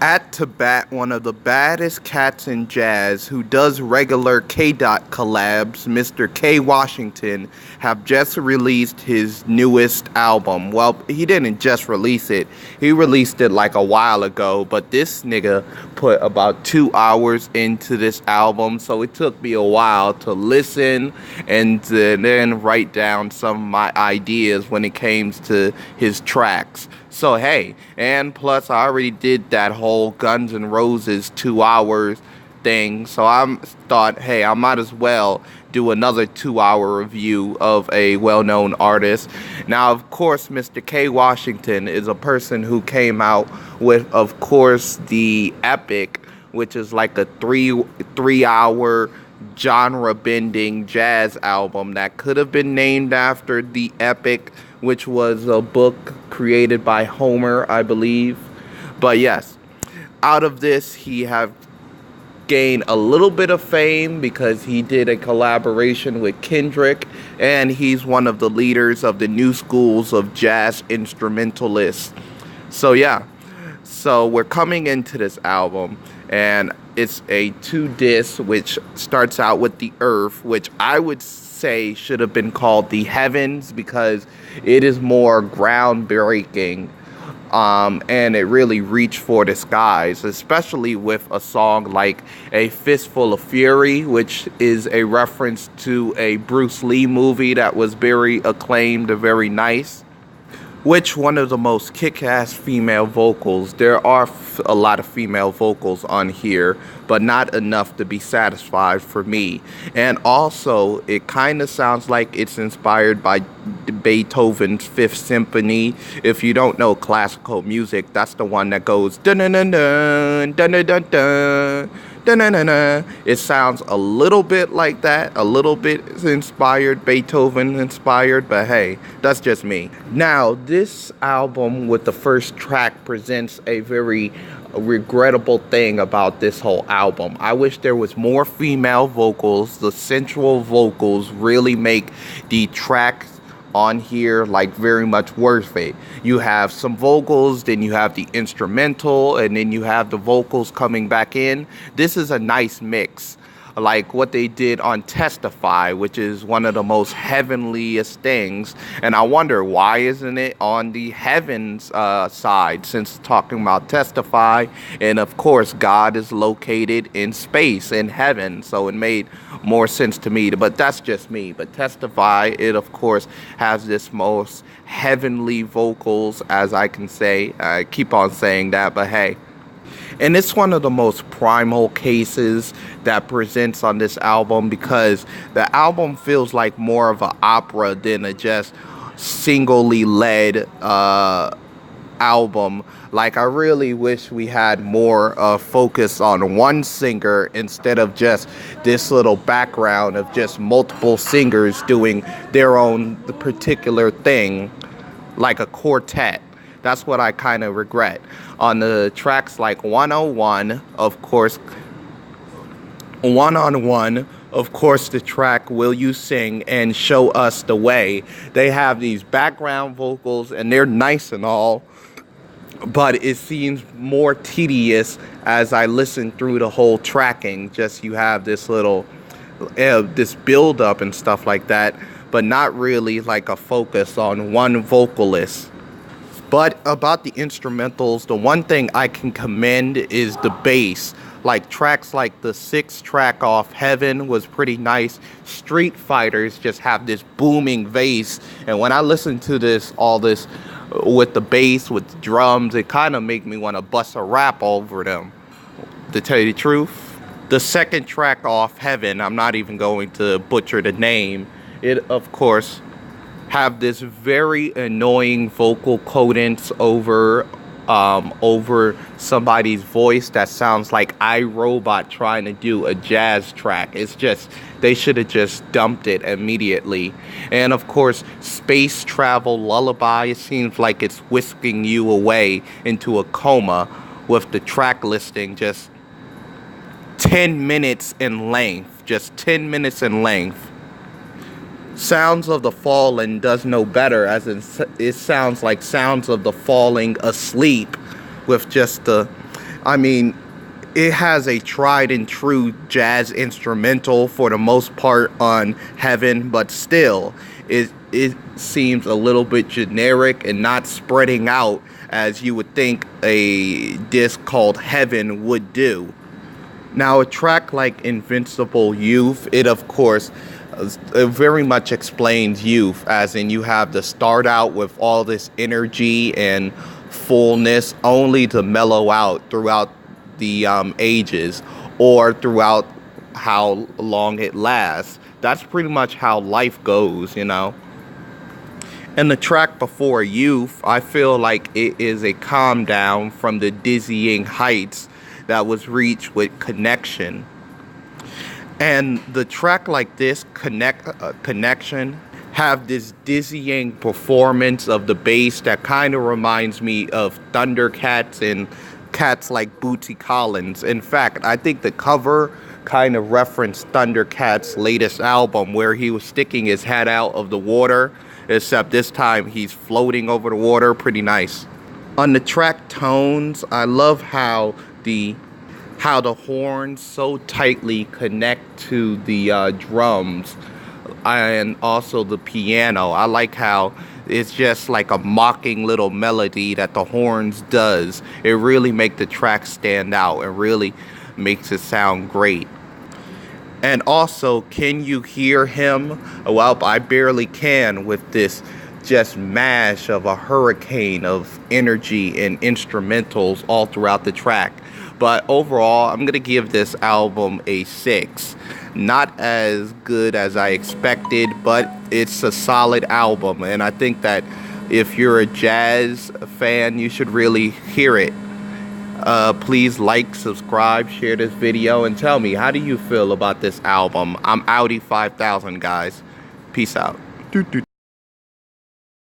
At to bat, one of the baddest cats in jazz who does regular K-Dot collabs, Mr. K. Washington, have just released his newest album. Well, he didn't just release it. He released it like a while ago, but this nigga put about 2 hours into this album, so it took me a while to listen and to then write down some of my ideas when it came to his tracks. So hey, and plus I already did that whole Guns N' Roses 2 hours thing, so I thought, hey, I might as well do another 2 hour review of a well-known artist. Now, of course, Mr. K. Washington is a person who came out with, of course, the Epic, which is like a three hour genre-bending jazz album that could have been named after the Epic, which was a book created by Homer, I believe. But yes, out of this, he have gained a little bit of fame because he did a collaboration with Kendrick, and he's one of the leaders of the new schools of jazz instrumentalists. So yeah, so we're coming into this album, and it's a 2 disc, which starts out with The Earth, which I would say should have been called The Heavens because it is more groundbreaking, and it really reached for the skies, especially with a song like A Fistful of Fury, which is a reference to a Bruce Lee movie that was very acclaimed and very nice. Which one of the most kick-ass female vocals. There are a lot of female vocals on here, but not enough to be satisfied for me. And also, it kind of sounds like it's inspired by Beethoven's Fifth Symphony. If you don't know classical music, that's the one that goes dun dun dun dun dun dun dun dun. It sounds a little bit like that, a little bit inspired, Beethoven inspired, but hey, that's just me. Now, this album with the first track presents a very regrettable thing about this whole album. I wish there was more female vocals. The sensual vocals really make the tracks on here like very much worth it. You have some vocals, then you have the instrumental, and then you have the vocals coming back in. This is a nice mix, like what they did on Testify, which is one of the most heavenliest things. And I wonder, why isn't it on the heavens side, since talking about Testify, and of course God is located in space, in heaven, so it made more sense to me. But that's just me. But Testify, it of course has this most heavenly vocals, as I can say. I keep on saying that, but hey. And it's one of the most primal cases that presents on this album, because the album feels like more of an opera than a just singly led album. Like, I really wish we had more focus on one singer instead of just this little background of just multiple singers doing their own particular thing, like a quartet. That's what I kind of regret. On the tracks like 101, of course, One on One, of course, the track Will You Sing and Show Us the Way, they have these background vocals, and they're nice and all, but it seems more tedious as I listen through the whole tracking. Just you have this little, this build up and stuff like that, but not really like a focus on one vocalist. But about the instrumentals, the one thing I can commend is the bass. Like tracks like the 6th track off Heaven was pretty nice. Street Fighters just have this booming bass. And when I listen to this, all this with the bass, with the drums, it kind of make me want to bust a rap over them, to tell you the truth. The 2nd track off Heaven, I'm not even going to butcher the name. It, of course, have this very annoying vocal cadence over somebody's voice that sounds like iRobot trying to do a jazz track. It's just, they should have just dumped it immediately. And of course, Space Travel Lullaby, it seems like it's whisking you away into a coma, with the track listing just 10 minutes in length. Just 10 minutes in length. Sounds of the Fallen does no better, as it sounds like Sounds of the Falling Asleep, with just the I mean, it has a tried and true jazz instrumental for the most part on Heaven, but still, it seems a little bit generic and not spreading out as you would think a disc called Heaven would do. Now, a track like Invincible Youth, it of course it very much explains youth, as in you have to start out with all this energy and fullness only to mellow out throughout the ages or throughout how long it lasts. That's pretty much how life goes, you know. And the track before Youth, I feel like it is a calm down from the dizzying heights that was reached with Connection. And the track like this, Connection, have this dizzying performance of the bass that kind of reminds me of Thundercats and cats like Bootsy Collins. In fact, I think the cover kind of referenced Thundercats' latest album where he was sticking his head out of the water, except this time he's floating over the water. Pretty nice. On the track Tones, I love how the horns so tightly connect to the drums and also the piano. I like how it's just like a mocking little melody that the horns does. It really makes the track stand out and really makes it sound great. And also, can you hear him? Well, I barely can with this just mash of a hurricane of energy and instrumentals all throughout the track. But overall, I'm going to give this album a 6. Not as good as I expected, but it's a solid album. And I think that if you're a jazz fan, you should really hear it. Please like, subscribe, share this video, and tell me, how do you feel about this album? I'm Audi 5000, guys. Peace out.